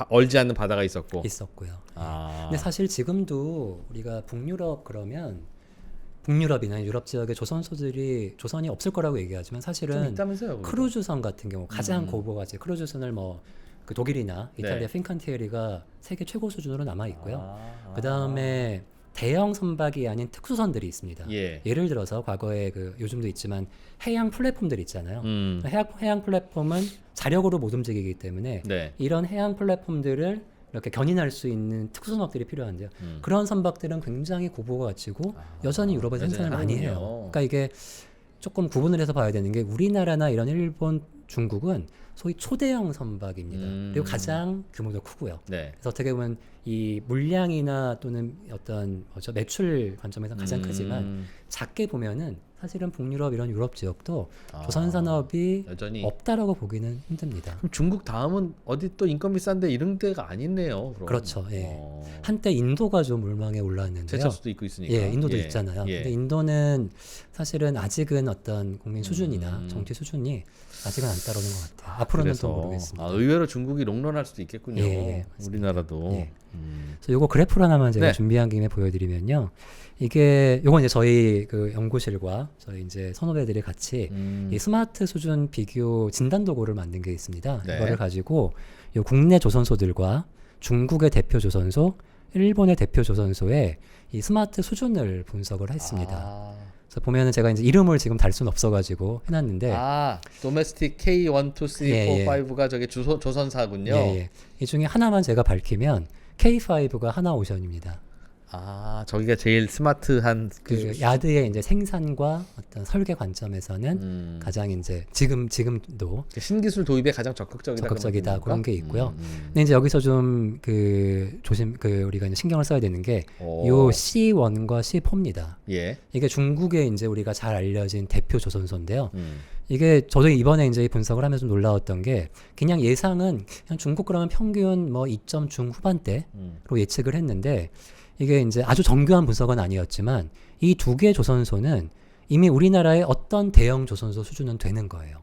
얼지 않는 바다가 있었고 있었고요. 아. 근데 사실 지금도 우리가 북유럽 그러면 북유럽이나 유럽 지역의 조선소들이 조선이 없을 거라고 얘기하지만 좀 사실은 있다면서요? 거기도? 크루즈선 같은 경우 가장 고보가지 크루즈선을 뭐 그 독일이나 이탈리아 네. 핀칸티에리가 세계 최고 수준으로 남아 있고요. 아. 그 다음에 대형 선박이 아닌 특수선들이 있습니다. 예. 예를 들어서 과거에 그 요즘도 있지만 해양 플랫폼들 있잖아요. 음. 해양 플랫폼은 자력으로 못 움직이기 때문에 네. 이런 해양 플랫폼들을 이렇게 견인할 수 있는 특수선박들이 필요한데요. 그런 선박들은 굉장히 고보가 가치고 여전히 유럽에서 여전히 생산을 많이 하는군요. 해요. 그러니까 이게 조금 구분을 해서 봐야 되는 게 우리나라나 이런 일본, 중국은 소위 초대형 선박입니다. 그리고 가장 규모도 크고요. 네. 그래서 어떻게 보면 이 물량이나 또는 어떤 매출 관점에서 가장 크지만 작게 보면은 사실은 북유럽 이런 유럽 지역도 조선 산업이 여전히 없다라고 보기는 힘듭니다. 그럼 중국 다음은 어디 또 인건비 싼데 이런 데가 아니네요. 그럼. 그렇죠. 예. 한때 인도가 좀 물망에 올랐는데요. 제철소도 있고 있으니까. 예, 인도도 예. 있잖아요. 예. 근데 인도는 사실은 아직은 어떤 국민 수준이나 정치 수준이 아직은 안 따르는 것 같아요. 앞으로는 또 모르겠습니다. 의외로 중국이 롱런할 수도 있겠군요. 예, 우리나라도. 예. 그래서 요거 그래프를 하나만 제가 네. 준비한 김에 보여드리면요. 이게 요건 이제 저희 그 연구실과 저희 이제 선후배들이 같이 이 스마트 수준 비교 진단 도구를 만든 게 있습니다. 네. 이거를 가지고 요 국내 조선소들과 중국의 대표 조선소, 일본의 대표 조선소의 이 스마트 수준을 분석을 했습니다. 그래서 보면은 제가 이제 이름을 지금 달 수는 없어가지고 해놨는데 도메스틱 K1, 2, 3, 예, 4, 5가 저게 조선사군요. 예. 이 중에 하나만 제가 밝히면 K5가 하나오션입니다. 저기가 제일 스마트한 그 야드의 이제 생산과 어떤 설계 관점에서는 가장 이제 지금도 신기술 도입에 가장 적극적이다 그런 게 있고요. 근데 이제 여기서 좀 우리가 이제 신경을 써야 되는 게 요 C1과 C4입니다. 예. 이게 중국의 이제 우리가 잘 알려진 대표 조선소인데요. 이게 저도 이번에 이제 분석을 하면서 좀 놀라웠던 게 그냥 예상은 그냥 중국 그러면 평균 뭐 2점 중후반대로 예측을 했는데 이게 이제 아주 정교한 분석은 아니었지만 이 두 개의 조선소는 이미 우리나라의 어떤 대형 조선소 수준은 되는 거예요.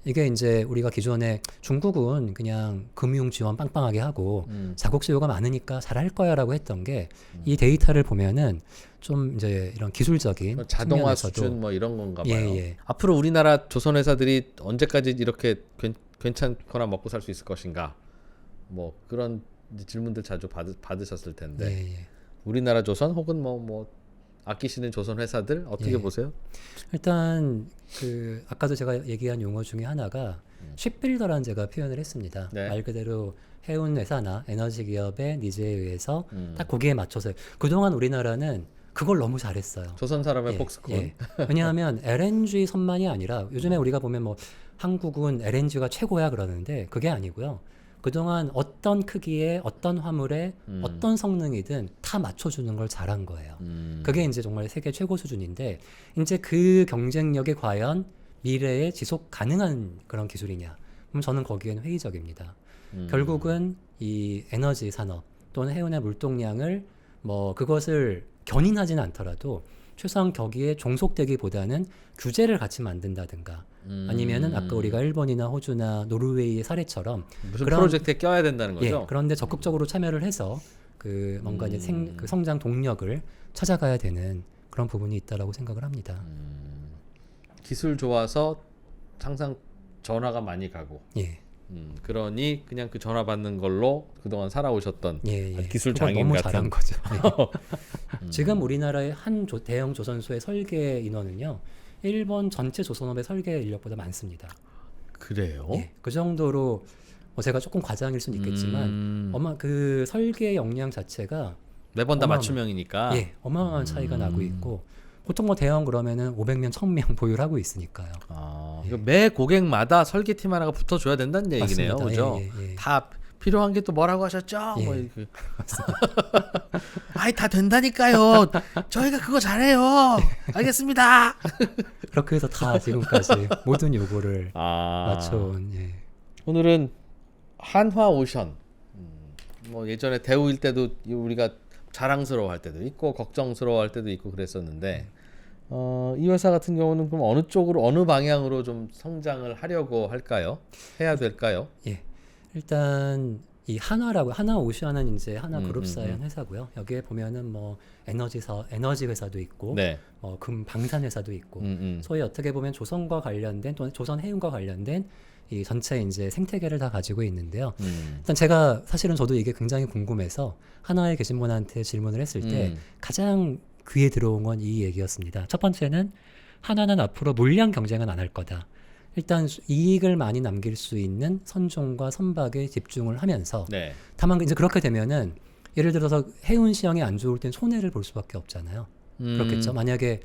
이게 이제 우리가 기존에 중국은 그냥 금융 지원 빵빵하게 하고 자국 수요가 많으니까 잘할 거야라고 했던 게 이 데이터를 보면은 좀 이제 이런 기술적인 자동화 측면에서도 수준 뭐 이런 건가 봐요. 예. 앞으로 우리나라 조선 회사들이 언제까지 이렇게 괜찮거나 먹고 살 수 있을 것인가? 뭐 그런 질문들 자주 받으셨을 텐데 예. 우리나라 조선 혹은 뭐 아끼시는 조선 회사들 어떻게 예. 보세요? 일단 그 아까도 제가 얘기한 용어 중에 하나가 쉽빌더라는 제가 표현을 했습니다. 네. 말 그대로 해운 회사나 에너지 기업의 니즈에 의해서 딱 거기에 맞춰서 그동안 우리나라는 그걸 너무 잘했어요. 조선 사람의 폭스콘. 왜냐하면 LNG 선만이 아니라 요즘에 우리가 보면 뭐 한국은 LNG가 최고야 그러는데 그게 아니고요. 그동안 어떤 크기에 어떤 화물에 어떤 성능이든 다 맞춰주는 걸 잘한 거예요. 그게 이제 정말 세계 최고 수준인데 이제 그 경쟁력에 과연 미래에 지속 가능한 그런 기술이냐? 그럼 저는 거기에는 회의적입니다. 결국은 이 에너지 산업 또는 해운의 물동량을 뭐 그것을 견인하지는 않더라도 최소한 거기에 종속되기보다는 규제를 같이 만든다든가 아니면은 아까 우리가 일본이나 호주나 노르웨이의 사례처럼 무슨 그런- 프로젝트에 껴야 된다는 거죠? 예, 그런데 적극적으로 참여를 해서 그 뭔가 이제 그 성장 동력을 찾아가야 되는 그런 부분이 있다라고 생각을 합니다. 기술 좋아서 항상 전화가 많이 가고 예, 그러니 그냥 그 전화 받는 걸로 그동안 살아오셨던 예, 예. 기술 그걸 장인 너무 같은 잘한 거죠. 예. 지금 우리나라의 한 대형 조선소의 설계 인원은요, 일본 전체 조선업의 설계 인력보다 많습니다. 그래요? 예, 그 정도로 뭐 제가 조금 과장일 수는 있겠지만 그 설계 역량 자체가 매번 다 어마어마- 맞춤형이니까. 예, 어마어마한 차이가 나고 있고 보통 뭐 대형 그러면은 500명, 1000명 보유를 하고 있으니까요. 이거 매 고객마다 설계팀 하나가 붙어줘야 된다는 얘기네요, 맞습니다. 그죠? 예, 예. 다 필요한 게 또 뭐라고 하셨죠? 예. 뭐 이렇게. 아이 다 된다니까요. 저희가 그거 잘해요. 알겠습니다. 그렇게 해서 다 지금까지 모든 요구를 아, 맞춰온. 예. 오늘은 한화 오션. 뭐 예전에 대우일 때도 우리가 자랑스러워할 때도 있고 걱정스러워할 때도 있고 그랬었는데 이 회사 같은 경우는 그럼 어느 쪽으로 어느 방향으로 좀 성장을 하려고 할까요? 해야 될까요? 예. 일단 이 하나 오션은 이제 하나 그룹사의 한 회사고요. 여기에 보면은 뭐 에너지 회사도 있고, 네. 방산 회사도 있고, 음. 소위 어떻게 보면 조선과 관련된 또는 조선 해운과 관련된 이 전체 이제 생태계를 다 가지고 있는데요. 일단 제가 사실은 저도 이게 굉장히 궁금해서 하나에 계신 분한테 질문을 했을 때 가장 귀에 들어온 건 이 얘기였습니다. 첫 번째는 하나는 앞으로 물량 경쟁은 안 할 거다. 일단 이익을 많이 남길 수 있는 선종과 선박에 집중을 하면서 네. 다만 이제 그렇게 되면은 예를 들어서 해운 시황이 안 좋을 땐 손해를 볼 수밖에 없잖아요. 그렇겠죠. 만약에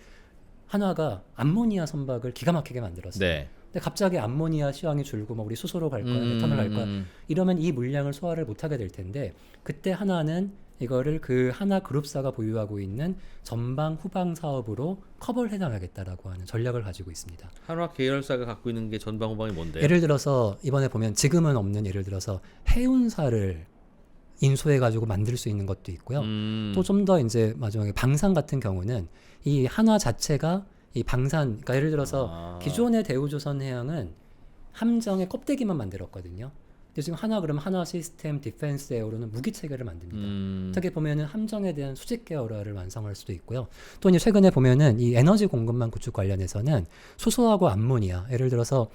한화가 암모니아 선박을 기가 막히게 만들었어요. 네. 근데 갑자기 암모니아 시황이 줄고 뭐 우리 수소로 갈 거야, 메탄올 갈 거야. 이러면 이 물량을 소화를 못 하게 될 텐데 그때 하나는 이거를 그 하나 그룹사가 보유하고 있는 전방 후방 사업으로 커버를 해나가겠다라고 하는 전략을 가지고 있습니다. 한화 계열사가 갖고 있는 게 전방 후방이 뭔데요? 예를 들어서 이번에 보면 지금은 없는 예를 들어서 해운사를 인수해 가지고 만들 수 있는 것도 있고요. 또 좀 더 이제 마지막에 방산 같은 경우는 이 한화 자체가 이 방산, 그러니까 예를 들어서 기존의 대우조선해양은 함정의 껍데기만 만들었거든요. 근데 지금 하나 그러면 하나 시스템 디펜스 에어로는 무기 체계를 만듭니다. 어떻게 보면은 함정에 대한 수직 계열화를 완성할 수도 있고요. 또 이제 최근에 보면은 이 에너지 공급망 구축 관련해서는 수소하고 암모니아, 예를 들어서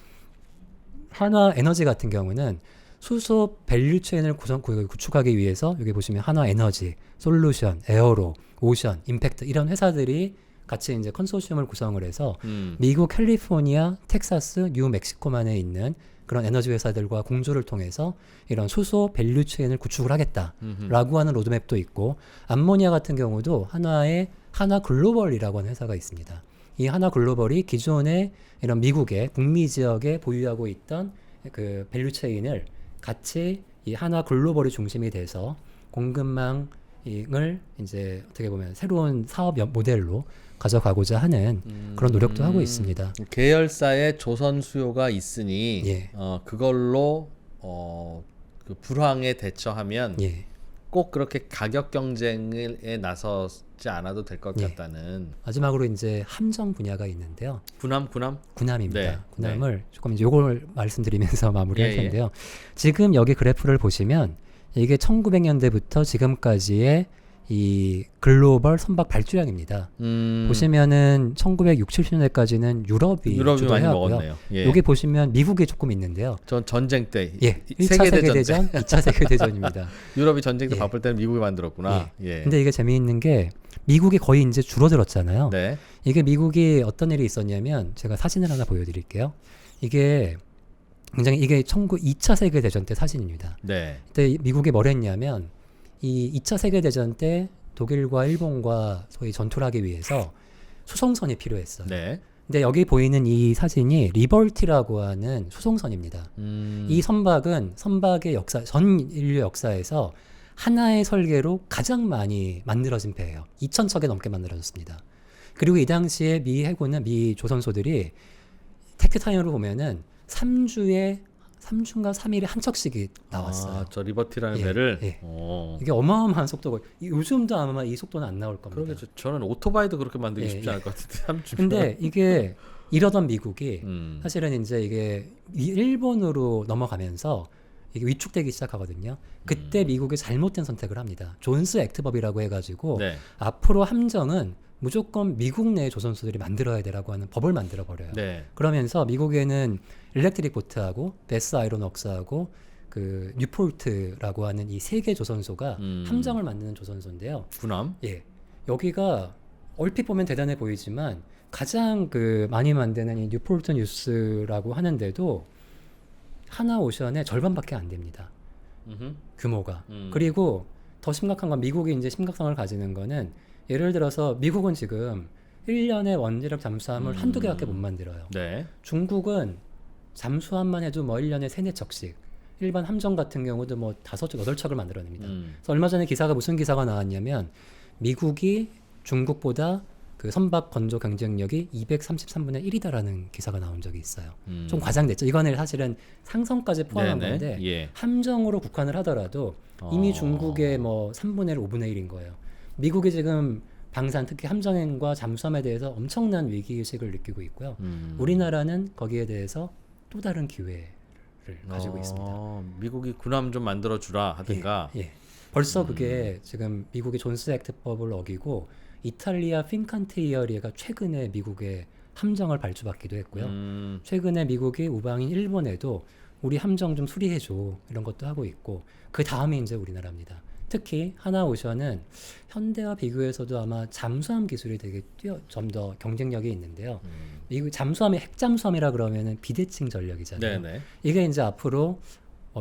한화 에너지 같은 경우는 수소 밸류 체인을 구축하기 위해서 여기 보시면 한화 에너지, 솔루션, 에어로, 오션, 임팩트 이런 회사들이 같이 이제 컨소시엄을 구성을 해서 미국 캘리포니아, 텍사스, 뉴멕시코만에 있는 그런 에너지 회사들과 공조를 통해서 이런 수소 밸류 체인을 구축을 하겠다라고 하는 로드맵도 있고, 암모니아 같은 경우도 한화의 하나 글로벌이라고 하는 회사가 있습니다. 이 하나 글로벌이 기존에 이런 미국의 북미 지역에 보유하고 있던 그 밸류 체인을 같이 이 하나 글로벌이 중심이 돼서 공급망을 이제 어떻게 보면 새로운 사업 모델로 가져가고자 하는 그런 노력도 하고 있습니다. 계열사의 조선 수요가 있으니 예. 그걸로 그 불황에 대처하면 예. 꼭 그렇게 가격 경쟁에 나서지 않아도 될 것 예. 같다는. 마지막으로 이제 함정 분야가 있는데요. 군함? 군함입니다. 네. 군함을 조금 이제 요걸 말씀드리면서 마무리할 예, 텐데요. 지금 여기 그래프를 보시면 이게 1900년대부터 지금까지의 이 글로벌 선박 발주량입니다. 보시면은 1960, 70년대까지는 유럽이 많이 주도해왔고요. 먹었네요. 예. 여기 보시면 미국이 조금 있는데요. 전 전쟁 때, 예, 1차 세계대전, 2차 세계대전입니다. 유럽이 전쟁 때 예. 바쁠 때는 미국이 만들었구나. 예. 근데 이게 재미있는 게 미국이 거의 이제 줄어들었잖아요. 네. 이게 미국이 어떤 일이 있었냐면 제가 사진을 하나 보여드릴게요. 이게 굉장히 이게 2차 세계대전 때 사진입니다. 네. 그때 미국이 뭘 했냐면 이 2차 세계대전 때 독일과 일본과 소위 전투를 하기 위해서 수송선이 필요했어요. 네. 근데 여기 보이는 이 사진이 리버티라고 하는 수송선입니다. 이 선박은 선박의 역사, 전 인류 역사에서 하나의 설계로 가장 많이 만들어진 배예요. 2,000척에 넘게 만들어졌습니다. 그리고 이 당시에 미 해군은 미 조선소들이 테크타임으로 보면은 3주인가 3일에 한 척씩이 나왔어요. 아, 저 리버티라는 예, 배를. 예. 어. 이게 어마어마한 속도고 요즘도 아마 이 속도는 안 나올 겁니다. 그러게 저는 오토바이도 그렇게 만들기 예, 쉽지 예. 않을 것 같은데 3주. 근데 이게 이러던 미국이 사실은 이제 이게 일본으로 넘어가면서 이게 위축되기 시작하거든요. 그때 미국이 잘못된 선택을 합니다. 존스 액트법이라고 해가지고 네. 앞으로 함정은 무조건 미국 내 조선소들이 만들어야 되라고 하는 법을 만들어 버려요. 네. 그러면서 미국에는 일렉트릭 보트하고 베스 아이론웍스하고 그 뉴폴트라고 하는 이 세 개 조선소가 함정을 만드는 조선소인데요. 군함. 예, 여기가 얼핏 보면 대단해 보이지만 가장 그 많이 만드는 이 뉴폴트 뉴스라고 하는데도 하나오션의 절반밖에 안 됩니다. 음흠. 규모가. 그리고 더 심각한 건 미국이 이제 심각성을 가지는 거는 예를 들어서 미국은 지금 1년에 원자력 잠수함을 한두 개밖에 못 만들어요. 네. 중국은 잠수함만 해도 뭐 1년에 3-4척씩. 일반 함정 같은 경우도 뭐 5척, 8척을 만들어냅니다. 그래서 얼마 전에 기사가 무슨 기사가 나왔냐면 미국이 중국보다 그 선박 건조 경쟁력이 233분의 1이다라는 기사가 나온 적이 있어요. 좀 과장됐죠. 이거는 사실은 상성까지 포함한 네네. 건데 예. 함정으로 국한을 하더라도 이미 중국의 뭐 3분의 1, 5분의 1인 거예요. 미국이 지금 방산, 특히 함정과 잠수함에 대해서 엄청난 위기의식을 느끼고 있고요. 우리나라는 거기에 대해서 또 다른 기회를 가지고 있습니다. 미국이 군함 좀 만들어 주라 하든가. 예. 벌써 그게 지금 미국의 존스 액트법을 어기고 이탈리아 핀칸테이어리가 최근에 미국의 함정을 발주받기도 했고요. 최근에 미국이 우방인 일본에도 우리 함정 좀 수리해줘 이런 것도 하고 있고 그 다음에 이제 우리나라입니다. 특히 하나오션은 현대와 비교해서도 아마 잠수함 기술이 되게 좀 더 경쟁력이 있는데요. 미국 잠수함이 핵잠수함이라 그러면은 비대칭 전력이잖아요. 네네. 이게 이제 앞으로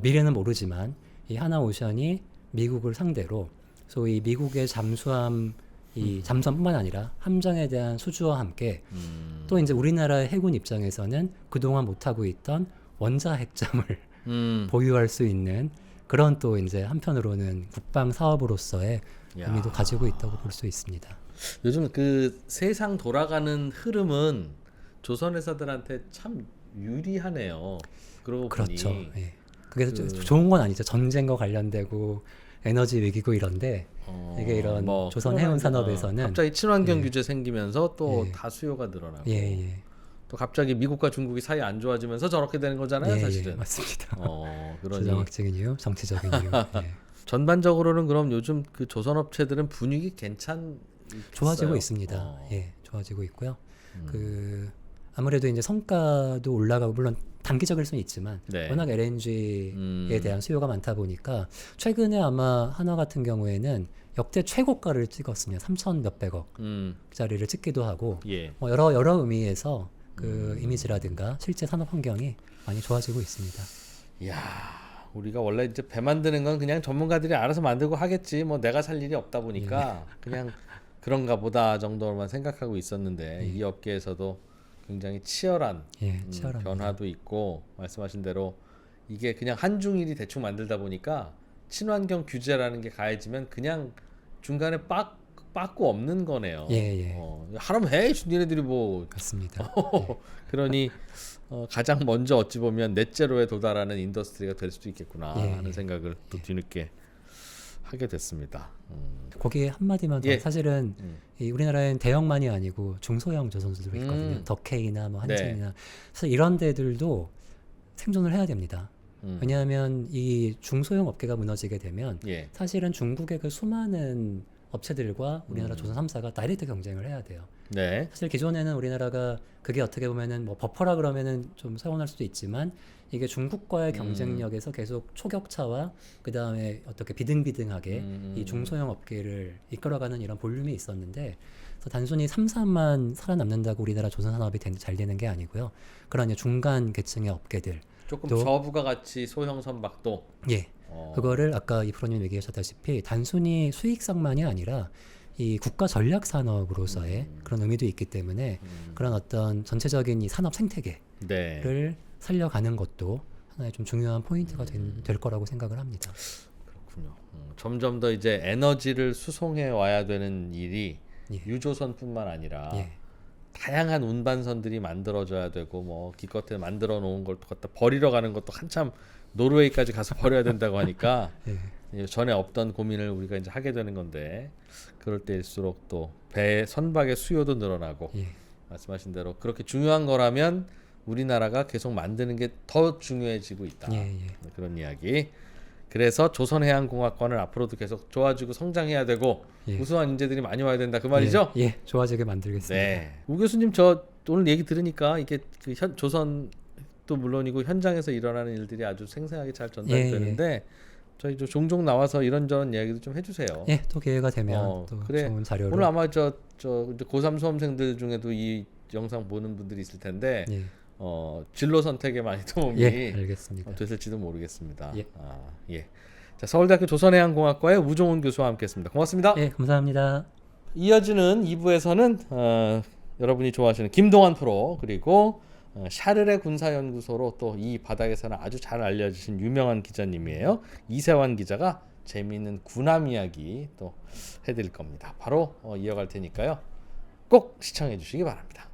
미래는 모르지만 이 하나오션이 미국을 상대로 소위 미국의 잠수함 이 잠수함뿐만 아니라 함정에 대한 수주와 함께 또 이제 우리나라의 해군 입장에서는 그동안 못하고 있던 원자 핵잠을 보유할 수 있는 그런 또 이제 한편으로는 국방 사업으로서의 야. 의미도 가지고 있다고 볼 수 있습니다. 요즘 그 세상 돌아가는 흐름은 조선 회사들한테 참 유리하네요. 그러고 그렇죠. 보니 예. 그게 좋은 건 아니죠. 전쟁과 관련되고 에너지 위기고 이런데 이게 이런 뭐 조선 해운 산업에서는 갑자기 친환경 예. 규제 생기면서 또 예. 다 수요가 늘어나고 예. 또 갑자기 미국과 중국이 사이 안 좋아지면서 저렇게 되는 거잖아요, 예, 사실은. 맞습니다. 그러니 지정학적인 이유, 정치적인 이유. 예. 전반적으로는 그럼 요즘 그 조선 업체들은 분위기 괜찮 좋아지고 있습니다. 예, 좋아지고 있고요. 그 아무래도 이제 성과도 올라가고 물론 단기적일 수는 있지만 네. 워낙 LNG에 대한 수요가 많다 보니까 최근에 아마 하나 같은 경우에는 역대 최고가를 찍었습니다. 3천 몇백억 짜리를 찍기도 하고 예. 뭐 여러 의미에서 그 이미지라든가 실제 산업 환경이 많이 좋아지고 있습니다. 이야, 우리가 원래 이제 배 만드는 건 그냥 전문가들이 알아서 만들고 하겠지. 뭐 내가 살 일이 없다 보니까 그냥 그런가 보다 정도로만 생각하고 있었는데 이 업계에서도 굉장히 치열한 치열합니다. 변화도 있고 말씀하신 대로 이게 그냥 한중일이 대충 만들다 보니까 친환경 규제라는 게 가해지면 그냥 중간에 빠꾸 없는 거네요. 예. 하라면 해, 니네들이 뭐. 맞습니다. 그러니 가장 먼저 어찌 보면 넷제로에 도달하는 인더스트리가 될 수도 있겠구나 하는 생각을 또 뒤늦게 하게 됐습니다. 거기에 한마디만 더 사실은 이 우리나라엔 대형만이 아니고 중소형 조선소들이 있거든요. 덕케이나 뭐 한진이나 그래서 이런 데들도 생존을 해야 됩니다. 왜냐하면 이 중소형 업계가 무너지게 되면 사실은 중국의 그 수많은 업체들과 우리나라 조선 3사가 다이렉트 경쟁을 해야 돼요. 네. 사실 기존에는 우리나라가 그게 어떻게 보면은 뭐 버퍼라 그러면은 좀 서운할 수도 있지만 이게 중국과의 경쟁력에서 계속 초격차와 그 다음에 어떻게 비등비등하게 이 중소형 업계를 이끌어가는 이런 볼륨이 있었는데 그래서 단순히 3사만 살아남는다고 우리나라 조선 산업이 잘 되는 게 아니고요. 그런 이제 중간 계층의 업계들 조금 저부가 같이 소형 선박도 그거를 아까 이 프로님 얘기하셨다시피 단순히 수익성만이 아니라 이 국가 전략 산업으로서의 그런 의미도 있기 때문에 그런 어떤 전체적인 이 산업 생태계를 살려가는 것도 하나의 좀 중요한 포인트가 될 거라고 생각을 합니다. 그렇군요. 점점 더 이제 에너지를 수송해 와야 되는 일이 유조선뿐만 아니라 다양한 운반선들이 만들어져야 되고 뭐 기껏해 만들어 놓은 걸 또 갖다 버리러 가는 것도 한참 노르웨이까지 가서 버려야 된다고 하니까 예. 전에 없던 고민을 우리가 이제 하게 되는 건데 그럴 때일수록 또 배 선박의 수요도 늘어나고 예. 말씀하신 대로 그렇게 중요한 거라면 우리나라가 계속 만드는 게 더 중요해지고 있다. 예, 예. 그런 이야기. 그래서 조선해양공학관을 앞으로도 계속 좋아지고 성장해야 되고 예. 우수한 인재들이 많이 와야 된다 그 말이죠? 예, 예, 좋아지게 만들겠습니다. 네. 우 교수님 저 오늘 얘기 들으니까 이게 그 조선도 물론이고 현장에서 일어나는 일들이 아주 생생하게 잘 전달되는데 저희 좀 종종 나와서 이런저런 이야기도 좀 해주세요. 예, 또 기회가 되면 또 그래. 좋은 자료로. 오늘 아마 저 이제 고3 수험생들 중에도 이 영상 보는 분들이 있을 텐데 예, 진로 선택에 많이 도움이 예, 알겠습니다. 됐을지도 모르겠습니다. 예. 예. 자, 서울대학교 조선해양공학과의 우종훈 교수와 함께했습니다. 고맙습니다. 예, 감사합니다. 이어지는 2부에서는 여러분이 좋아하시는 김동완 프로 그리고 샤르레 군사연구소로 또 이 바닥에서는 아주 잘 알려주신 유명한 기자님이에요. 이세환 기자가 재미있는 군함 이야기 또 해드릴 겁니다. 바로 이어갈 테니까요. 꼭 시청해 주시기 바랍니다.